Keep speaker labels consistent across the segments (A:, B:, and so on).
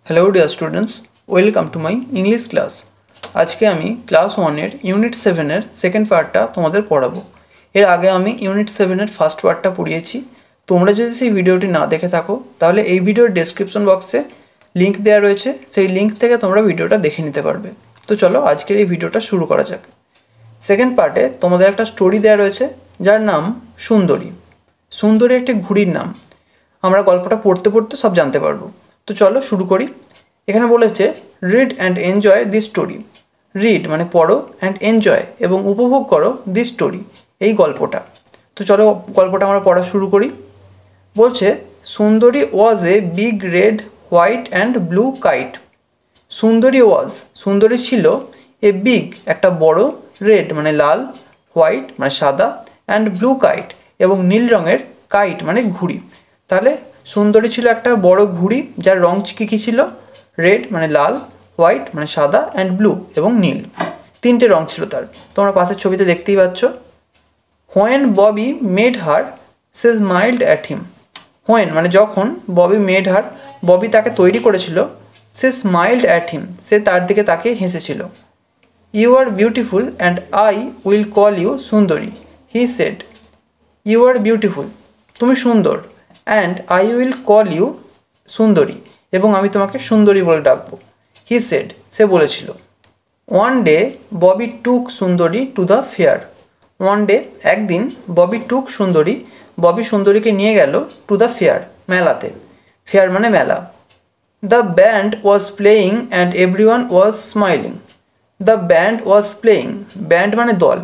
A: Hello dear students, welcome to my English class. আজকে আমি class 1-এর unit 7-এর second পার্টটা তোমাদের পড়াবো। এর আগে আমি ইউনিট 7-এর ফার্স্ট পার্টটা পড়িয়েছি। তোমরা যদি সেই ভিডিওটি না দেখে থাকো তাহলে এই ভিডিওর ডেসক্রিপশন বক্সে লিঙ্ক দেওয়া রয়েছে, সেই লিঙ্ক থেকে তোমরা ভিডিওটা দেখে নিতে পারবে। তো চলো আজকের এই ভিডিওটা শুরু করা যাক। সেকেন্ড পার্টে তোমাদের একটা স্টোরি দেওয়া রয়েছে যার নাম সুন্দরী। সুন্দরী একটি ঘুড়ির নাম। আমরা গল্পটা পড়তে পড়তে সব জানতে পারবো। তো চলো শুরু করি। এখানে বলেছে read and enjoy this story. Read মানে পড়ো, অ্যান্ড এনজয় এবং উপভোগ করো দিস স্টোরি এই গল্পটা। তো চলো গল্পটা আমরা পড়া শুরু করি। বলছে Sundari was a big red white and blue kite. Sundari ছিল এ বিগ একটা বড়, রেড মানে লাল, হোয়াইট মানে সাদা, অ্যান্ড ব্লু কাইট এবং নীল রঙের কাইট মানে ঘুড়ি। তাহলে সুন্দরী ছিল একটা বড় ঘুড়ি যার রং কী ছিল? রেড মানে লাল, হোয়াইট মানে সাদা, অ্যান্ড ব্লু এবং নীল। তিনটে রং ছিল তার। তোমরা পাশের ছবিতে দেখতেই পাচ্ছ। When Bobby made her say স্মাইলড at him. When মানে যখন ববি মেড হার, ববি তাকে তৈরি করেছিল, সে স্মাইলড অ্যাট হিম সে তার দিকে তাকে হেসেছিল। You are beautiful and I will call you Sundari he said. You are beautiful তুমি সুন্দর, and I will call you Sundari এবং আমি তোমাকে সুন্দরী বলে ডাকবো। হি সেড সে বলেছিল। ওয়ান ডে ববি টুক সুন্দরী to the fair. One day একদিন ববি টুক সুন্দরী, ববি সুন্দরীকে নিয়ে গেল টু দ্য ফেয়ার মেলাতে। ফেয়ার মানে মেলা। The band was playing and everyone was smiling. The band was playing, band মানে দল,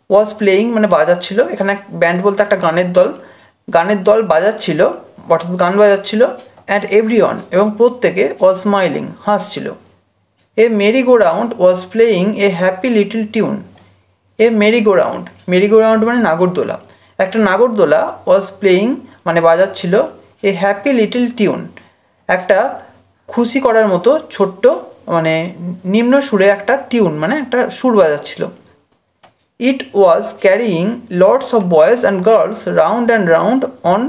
A: ওয়াজ প্লেয়িং মানে বাজাচ্ছিল। এখানে ব্যান্ড বলতে একটা গানের দল বাজাচ্ছিল, অর্থাৎ গান বাজাচ্ছিল। অ্যান্ড এভরিওয়ান এবং প্রত্যেকে ওয়াজ স্মাইলিং হাসছিল। A merry go round was playing a happy little tune. A merry go round মানে নাগরদোলা। একটা নাগরদোলা ওয়াজ প্লেয়িং মানে বাজাচ্ছিল এ হ্যাপি লিটল টিউন, একটা খুশি করার মতো ছোট্ট মানে নিম্ন সুরে একটা টিউন মানে একটা সুর বাজাচ্ছিল। It was carrying lots of boys and girls round and round on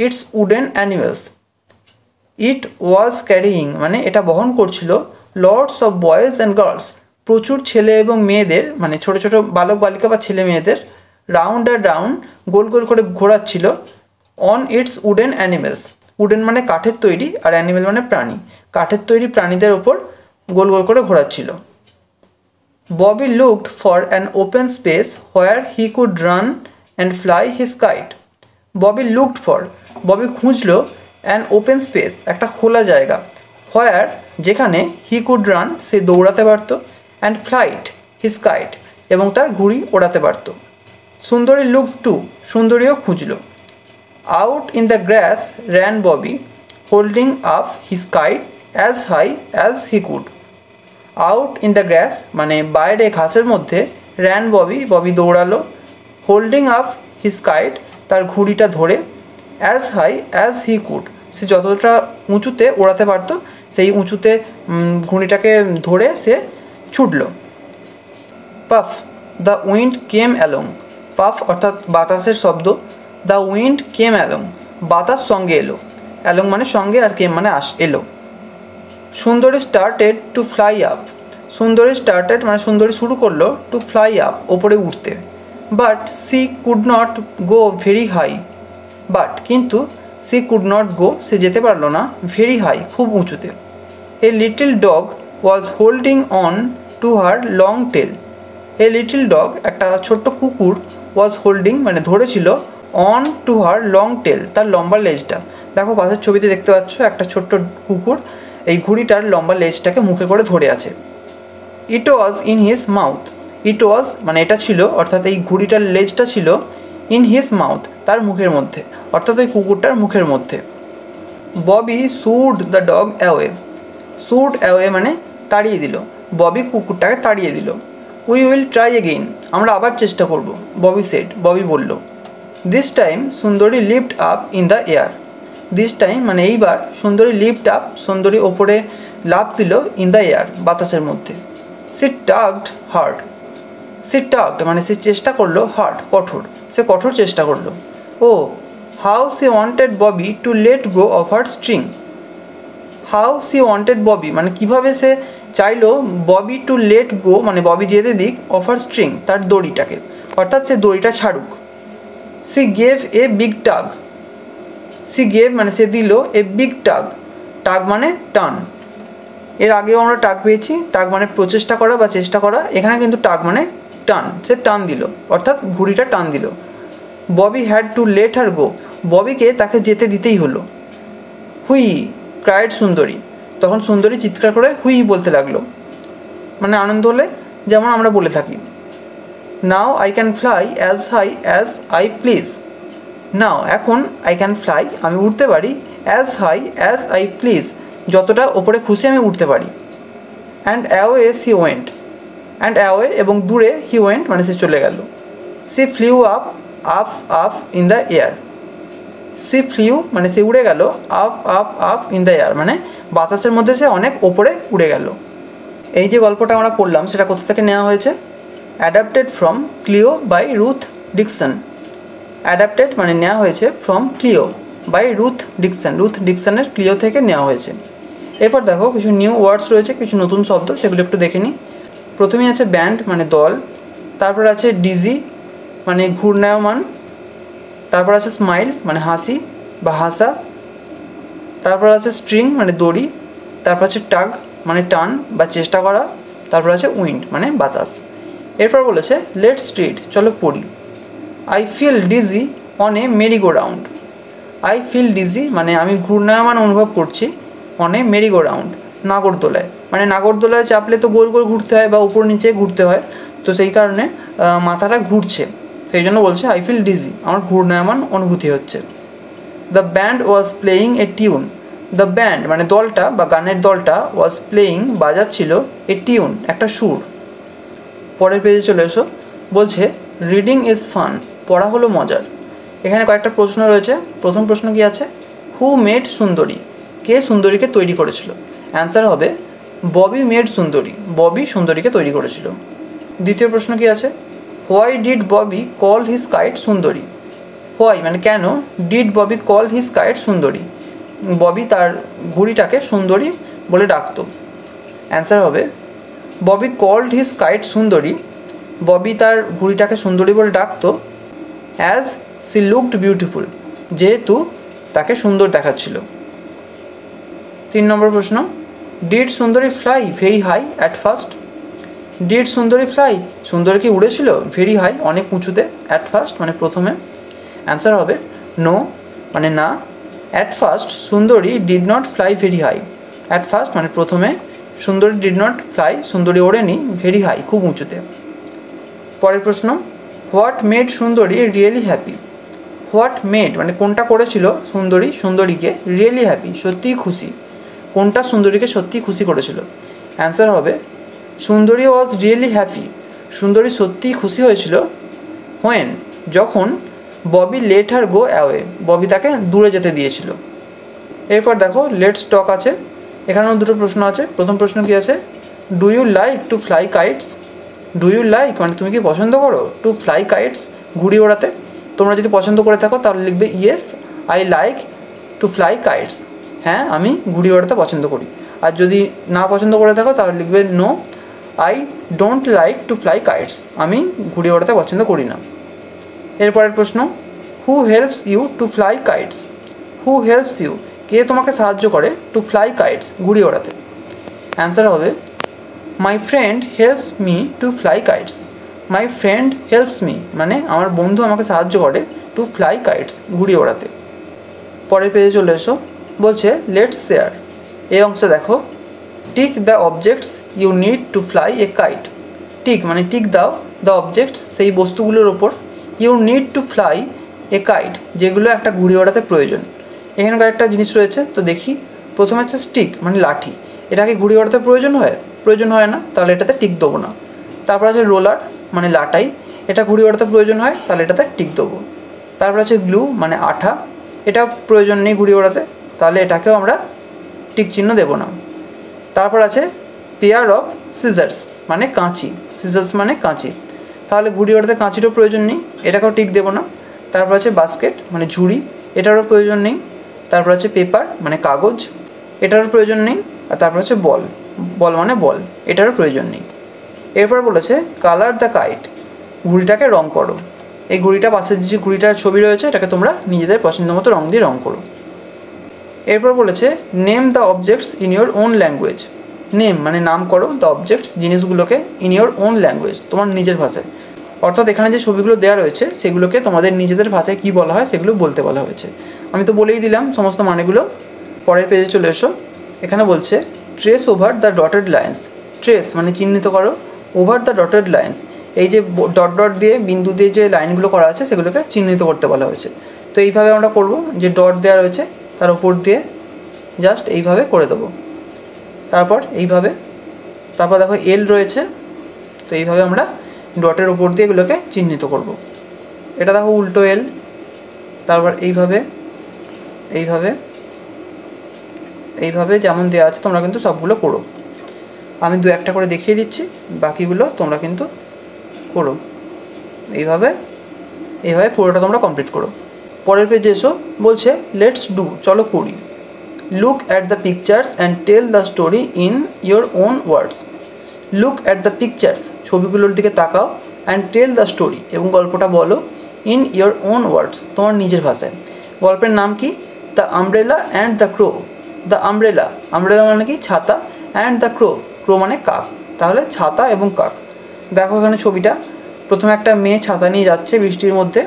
A: its wooden animals. It was carrying মানে এটা বহন করছিল lots of boys and girls প্রচুর ছেলে এবং মেয়েদের, মানে ছোটো ছোটো বালক বালিকা বা ছেলে মেয়েদের, রাউন্ড অ্যান্ড রাউন্ড গোল গোল করে ঘোরাচ্ছিল on its wooden animals. Wooden মানে কাঠের তৈরি, আর অ্যানিমেল মানে প্রাণী। কাঠের তৈরি প্রাণীদের ওপর গোল গোল করে ঘোরাচ্ছিল। Bobby looked for an open space where he could run and fly his kite. Bobby খুঁজল অ্যান ওপেন স্পেস একটা খোলা জায়গা, হোয়ার যেখানে হি কুড রান সে দৌড়াতে পারত, অ্যান্ড ফ্লাইট হিজ কাইট এবং তার ঘুড়ি ওড়াতে পারত। সুন্দরী লুক টু সুন্দরীও খুঁজল। Out in the grass ran Bobby holding up his kite as high as he could. Out in the grass মানে বাইরে ঘাসের মধ্যে, র্যান ববি দৌড়ালো, হোল্ডিং আপ হিজ কাইট তার ঘুড়িটা ধরে, as high as he could সে যতটা উঁচুতে ওড়াতে পারতো সেই উঁচুতে ঘুড়িটাকে ধরে সে ছুটল। Puff the wind came along. Puff অর্থাৎ বাতাসের শব্দ। দ্য উইন্ড কেম অ্যালং বাতাস সঙ্গে এলো। অ্যালং মানে সঙ্গে, আর কেম মানে এলো। Sundari started to fly up. Sundari started মানে সুন্দরী শুরু করলো টু ফ্লাই আপ ওপরে উঠতে। But she could not go very high. কিন্তু সি কুড নট গো সে যেতে পারলো না ভেরি হাই খুব উঁচুতে। A little dog was holding on to her long tail. A little dog একটা ছোট্ট কুকুর, ওয়াজ হোল্ডিং মানে ধরেছিল, on to her long tail তার লম্বা লেজটা। দেখো পাশের ছবিতে দেখতে পাচ্ছ একটা ছোট্ট কুকুর এই ঘুড়িটার লম্বা লেজটাকে মুখে করে ধরে আছে। ইট ওয়াজ ইন হিজ মাউথ। ইট ওয়াজ মানে এটা ছিল, অর্থাৎ এই ঘুড়িটার লেজটা ছিল, ইন হিজ মাউথ তার মুখের মধ্যে, অর্থাৎ ওই কুকুরটার মুখের মধ্যে। Bobby should the dog away. Should away মানে তাড়িয়ে দিল। ববি কুকুরটাকে তাড়িয়ে দিল। উই উইল ট্রাই এগেইন আমরা আবার চেষ্টা করব, ববি সেড ববি বলল। দিস টাইম সুন্দরী lift up in the air. This time মানে এইবার সুন্দরী লিফট আপ সুন্দরী ওপরে লাফ দিল, ইন দ্য এয়ার বাতাসের মধ্যে। She tugged hard. She tugged মানে সে চেষ্টা করলো, হার্ড কঠোর, সে কঠোর চেষ্টা করলো। Oh how she wanted Bobby to let go of her string. How she wanted Bobby, মানে কীভাবে সে চাইলো ববি টু লেট গো, মানে ববি যেতে দিক অফার স্ট্রিং, তার দড়িটাকে, অর্থাৎ সে দড়িটা ছাড়ুক। She gave a big tug, she gave মানে সে দিল এ বিগ টাগ, টাগ মানে টান, এর আগেও আমরা টাগ পেয়েছি, টাগ মানে প্রচেষ্টা করা বা চেষ্টা করা, এখানে কিন্তু টাগ মানে টান, সে টান দিল অর্থাৎ ঘুড়িটা টান দিল। Bobby had to let her go, ববিকে তাকে যেতে দিতেই হলো। হুই ক্রাইড সুন্দরী, তখন সুন্দরী চিৎকার করে হুই বলতে লাগলো, মানে আনন্দ হলে যেমন আমরা বলে থাকি। Now I can fly as high as I please, now এখন আই ক্যান ফ্লাই আমি উঠতে পারি, as high as I please যতটা ওপরে খুশি আমি উঠতে পারি। And away she went, and away এবং দূরে হি ওয়েন্ট মানে সে চলে গেল। She flew up up up in the air, she flew মানে সে উড়ে গেল, up up up in the air মানে বাতাসের মধ্যে সে অনেক ওপরে উড়ে গেল। এই যে গল্পটা আমরা পড়লাম সেটা কোথা থেকে নেওয়া হয়েছে? Adapted from Cleo by Ruth Dixon, adapted মানে নেওয়া হয়েছে from Cleo by Ruth Dixon, Ruth ডিকসনের ক্লিও থেকে নেওয়া হয়েছে। এরপর দেখো কিছু নিউ ওয়ার্ডস রয়েছে, কিছু নতুন শব্দ, সেগুলো একটু দেখে নিই। প্রথমেই আছে ব্যান্ড মানে দল, তারপর আছে ডিজি মানে ঘূর্ণায়মান, তারপর আছে স্মাইল মানে হাসি বা হাসা, তারপর আছে স্ট্রিং মানে দড়ি, তারপর আছে টাগ মানে টান বা চেষ্টা করা, তারপর আছে উইন্ড মানে বাতাস। এরপর বলেছে লেটস রিড চলো পড়ি। I feel dizzy on a merry go round, I feel dizzy মানে আমি ঘূর্ণায়মান অনুভব করছি, on a merry go round নাগরদোলায়, মানে নাগরদোলায় চাপলে তো গোল গোল ঘুরতে হয় বা উপর নিচে ঘুরতে হয়, তো সেই কারণে মাথাটা ঘুরছে, সেই জন্য বলছে আই ফিল ডিজি আমার ঘূর্ণায়মান অনুভূতি হচ্ছে। The band was playing A tune, the band মানে দলটা বা গানের দলটা ওয়াজ প্লেয়িং বাজাচ্ছিল এ টিউন একটা সুর। পরের পেজে চলে এসো, বলছে রিডিং ইজ ফান, পড়া হলো মজার। এখানে কয়েকটা প্রশ্ন রয়েছে। প্রথম প্রশ্ন কি আছে? হু মেড সুন্দরী, কে সুন্দরীকে তৈরি করেছিল? অ্যান্সার হবে ববি মেড সুন্দরী, ববি সুন্দরীকে তৈরি করেছিল। দ্বিতীয় প্রশ্ন কি আছে? Why did Bobby call his kite সুন্দরী, হোয়াই মানে কেন, did Bobby call his kite সুন্দরী, ববি তার ঘুড়িটাকে সুন্দরী বলে ডাকতো। অ্যান্সার হবে ববি কল্ড হিজ কাইট সুন্দরী, ববি তার ঘুড়িটাকে সুন্দরী বলে ডাকতো অ্যাজ সি লুকড বিউটিফুল, যেহেতু তাকে সুন্দর দেখাচ্ছিল। 3 নম্বর প্রশ্ন, did Sundari fly very high at first, did Sundari fly, Sundari কি উড়েছিল ভেরি হাই অনেক উঁচুতে, অ্যাট ফার্স্ট মানে প্রথমে। অ্যান্সার হবে নো মানে না, at first Sundari did not fly very high, at first মানে প্রথমে সুন্দরী ডিড নট ফ্লাই, সুন্দরী ওড়েনি ভেরি হাই খুব উঁচুতে। পরের প্রশ্ন, হোয়াট মেড সুন্দরী রিয়েলি হ্যাপি, হোয়াট মেড মানে কোনটা করেছিল সুন্দরীকে রিয়েলি হ্যাপি সত্যিই খুশি, কোনটা সুন্দরীকে সত্যিই খুশি করেছিল? অ্যান্সার হবে সুন্দরী ওয়াজ রিয়েলি হ্যাপি, সুন্দরী সত্যিই খুশি হয়েছিল হোয়েন যখন Bobby late her go away, Bobby তাকে দূরে যেতে দিয়েছিল। এরপর দেখো লেটস টক আছে, এখানেও দুটো প্রশ্ন আছে। প্রথম প্রশ্ন কি আছে? Do you like to fly kites, do you like মানে তুমি কি পছন্দ করো, টু ফ্লাই কাইটস ঘুড়ি ওড়াতে? তোমরা যদি পছন্দ করে থাকো তাহলে লিখবে yes I like to fly kites, হ্যাঁ আমি ঘুড়ি ওড়াতে পছন্দ করি। আর যদি না পছন্দ করে থাকো তাহলে লিখবে no I don't like to fly kites, আমি ঘুড়ি ওড়াতে পছন্দ করি না। এরপরের প্রশ্ন, who helps you to fly kites, who helps you কে তোমাকে সাহায্য করে টু ফ্লাই কাইটস ঘুড়ি ওড়াতে? অ্যান্সার হবে my friend helps me two fly kites, my friend helps me মানে আমার বন্ধু আমাকে সাহায্য করে টু ফ্লাই কাইটস ঘুড়ি ওড়াতে। পরের পেজে চলে এসো, বলছে লেটস শেয়ার। এই অংশে দেখো, tick the objects you need to fly a kite, tick মানে টিক দাও দ্য অবজেক্টস সেই বস্তুগুলোর ওপর, you need to fly a kite যেগুলো একটা ঘুড়ি ওড়াতে প্রয়োজন। এখানে কয়েকটা জিনিস রয়েছে, তো দেখি। প্রথমে হচ্ছে স্টিক মানে লাঠি, এটাকে ঘুড়ি ওড়াতে প্রয়োজন হয়? প্রয়োজন হয় না, তাহলে এটাতে টিক দেবো না। তারপর আছে রোলার মানে লাটাই, এটা ঘুড়ি ওড়াতে প্রয়োজন হয়, তাহলে এটাতে টিক দেবো। তারপর আছে গ্লু মানে আঠা, এটা প্রয়োজন নেই ঘুড়ি ওড়াতে, তাহলে এটাকেও আমরা টিক চিহ্ন দেবো না। তারপর আছে পেয়ার অফ সিজার্স মানে কাঁচি, সিজার্স মানে কাঁচি, তাহলে ঘুড়ি ওড়াতে কাঁচিরও প্রয়োজন নেই, এটাকেও টিক দেবো না। তারপর আছে বাস্কেট মানে ঝুড়ি, এটারও প্রয়োজন নেই। তারপর আছে পেপার মানে কাগজ, এটারও প্রয়োজন নেই। আর তারপর হচ্ছে বল, বল মানে বল, এটারও প্রয়োজন নেই। এরপর বলেছে কালার দ্য কাইট, ঘুড়িটাকে রং করো। এই ঘুড়িটা পাশে যে ঘুড়িটার ছবি রয়েছে এটাকে তোমরা নিজেদের পছন্দ মতো রং দিয়ে রং করো। এরপর বলেছে name the objects in your on language. Name মানে নাম করো, দ্য অবজেক্টস জিনিসগুলোকে ইন ইয়োর ওন ল্যাঙ্গুয়েজ, তোমার নিজের ভাষায়। অর্থাৎ এখানে যে ছবিগুলো দেওয়া রয়েছে সেগুলোকে তোমাদের নিজেদের ভাষায় কী বলা হয় সেগুলো বলতে বলা হয়েছে। আমি তো বলেই দিলাম সমস্ত মানেগুলো। পরের পেজে চলে এসো। এখানে বলছে trace over the dotted lines. Trace মানে চিহ্নিত করো, ওভার দ্য ডটেড লাইন্স এই যে ডট ডট দিয়ে বিন্দু দিয়ে যে লাইনগুলো করা আছে সেগুলোকে চিহ্নিত করতে বলা হয়েছে। তো এইভাবে আমরা করব, যে ডট দেওয়া রয়েছে তার উপর দিয়ে জাস্ট এইভাবে করে দেবো। তারপর এইভাবে, তারপর দেখো এল রয়েছে, তো এইভাবে আমরা ডটের উপর দিয়ে এগুলোকে চিহ্নিত করব। এটা দেখো উল্টো এল। তারপর এইভাবে এইভাবে এইভাবে যেমন দেওয়া আছে তোমরা কিন্তু সবগুলো করো। আমি দু একটা করে দেখিয়ে দিচ্ছি, বাকিগুলো তোমরা কিন্তু করো। এইভাবে এইভাবে পুরোটা তোমরা কমপ্লিট করো। পরের পেজে এসো। বলছে লেটস ডু, চলো করি। Look at the pictures and tell the story in your own words. Look at the pictures, ছবিগুলোর দিকে তাকাও, অ্যান্ড টেল দ্য স্টোরি, এবং গল্পটা বলো, ইন ইয়োর ওন ওয়ার্ডস, তোমার নিজের ভাষায়। গল্পের নাম কি? The umbrella and the crow. The umbrella, umbrella মানে কি? ছাতা। অ্যান্ড দ্য ক্রো, ক্রো মানে কাক। তাহলে ছাতা এবং কাক। দেখো এখানে ছবিটা, প্রথমে একটা মেয়ে ছাতা নিয়ে যাচ্ছে বৃষ্টির মধ্যে।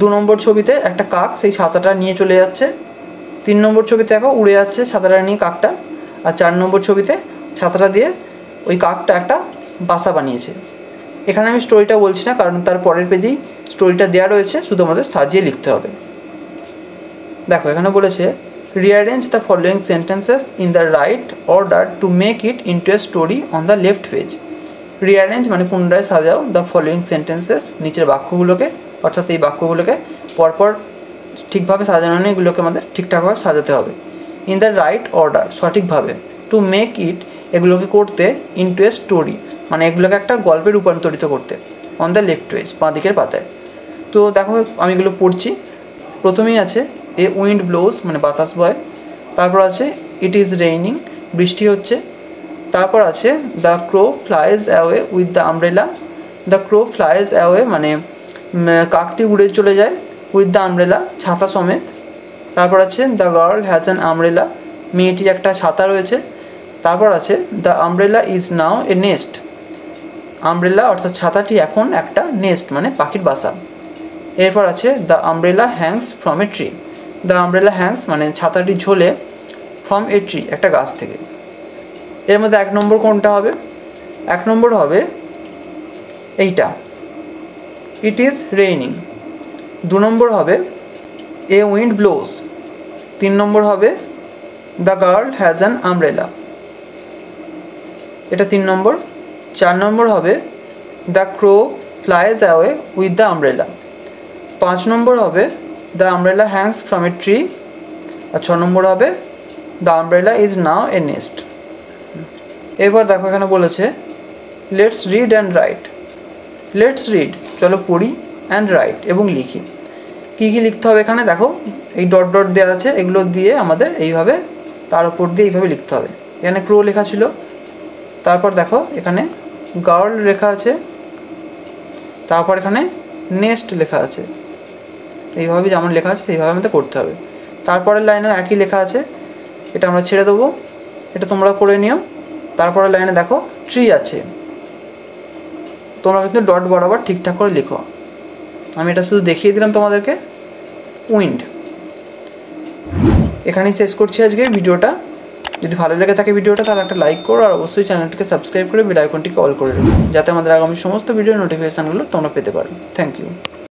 A: 2 নম্বর ছবিতে একটা কাক সেই ছাতাটা নিয়ে চলে যাচ্ছে। 3 নম্বর ছবিতে দেখো উড়ে যাচ্ছে ছাতাটা নিয়ে কাকটা। আর 4 নম্বর ছবিতে ছাতাটা দিয়ে ওই কাকটা একটা বাসা বানিয়েছে। এখানে আমি স্টোরিটা বলছি না, কারণ তার পরের পেজেই স্টোরিটা দেওয়া রয়েছে, শুধু আমাদের সাজিয়ে লিখতে হবে। দেখো এখানে বলেছে rearrange the following sentences in the right order to make it into a story on the left page. Rearrange মানে পুনরায় সাজাও, দ্য ফলোয়িং সেন্টেন্সেস নিচের বাক্যগুলোকে, অর্থাৎ এই বাক্যগুলোকে পরপর ঠিকভাবে সাজানো নেই, এগুলোকে আমাদের ঠিকঠাকভাবে সাজাতে হবে। ইন দ্য রাইট অর্ডার, সঠিকভাবে। টু মেক ইট, এগুলোকে করতে, ইনটু এ স্টোরি মানে এগুলোকে একটা গল্পে রূপান্তরিত করতে, অন দ্য লেফট পেজ, বাঁ দিকের পাতায়। তো দেখো আমি এগুলো পড়ছি। প্রথমেই আছে এ উইন্ড ব্লোজ মানে বাতাস বয়। তারপর আছে ইট ইজ রেইনিং, বৃষ্টি হচ্ছে। তারপর আছে the crow flies away with the umbrella. The crow flies away মানে কাকটি উড়ে চলে যায়, উইথ দ্য আমব্রেলা ছাতা সমেত। তারপর আছে the girl has an umbrella, মেয়েটির একটা ছাতা রয়েছে। তারপর আছে the umbrella is now a nest, umbrella অর্থাৎ ছাতাটি এখন একটা নেস্ট মানে পাখির বাসা। এরপর আছে the umbrella hangs from a tree. The umbrella Hanks মানে ছাতাটি ঝোলে, ফ্রম এ ট্রি একটা গাছ থেকে। এর মধ্যে 1 নম্বর কোনটা হবে? 1 নম্বর হবে এইটা, ইট ইজ রেইনিং। 2 নম্বর হবে এ উইন্ড ব্লোজ। 3 নম্বর হবে the girl has an umbrella, এটা 3 নম্বর। 4 নম্বর হবে the crow flies away with the umbrella. 5 নম্বর হবে the umbrella hangs from a tree. আর 6 নম্বর হবে the umbrella is now a nest. এবার দেখো এখানে বলেছে let's read and write. Let's read, চলো পড়ি, অ্যান্ড রাইট এবং লিখি। কী কী লিখতে হবে এখানে দেখো, এই ডট ডট দেওয়া আছে, এগুলো দিয়ে আমাদের এইভাবে তার উপর দিয়ে এইভাবে লিখতে হবে। এখানে ক্রো লেখা ছিল, তারপর দেখো এখানে গার্ল লেখা আছে, তারপর এখানে নেস্ট লেখা আছে। এইভাবে যেমন লেখা আছে সেইভাবে আমাদের করতে হবে। তারপরের লাইনেও একই লেখা আছে, এটা আমরা ছেড়ে দেবো, এটা তোমরা করে নিও। তারপরের লাইনে দেখো ট্রি আছে, তোমরা কিন্তু ডট বরাবর ঠিকঠাক করে লিখো। আমি এটা শুধু দেখিয়ে দিলাম তোমাদেরকে। উইন্ড। এখানেই শেষ করছি আজকে ভিডিওটা। যদি ভালো লেগে থাকে ভিডিওটা তাহলে একটা লাইক করো, আর অবশ্যই চ্যানেলটিকে সাবস্ক্রাইব করে বেল আইকনটিকে অল করে রাখো, যাতে আমাদের আগামী সমস্ত ভিডিও নোটিফিকেশানগুলো তোমরা পেতে পারো। Thank you.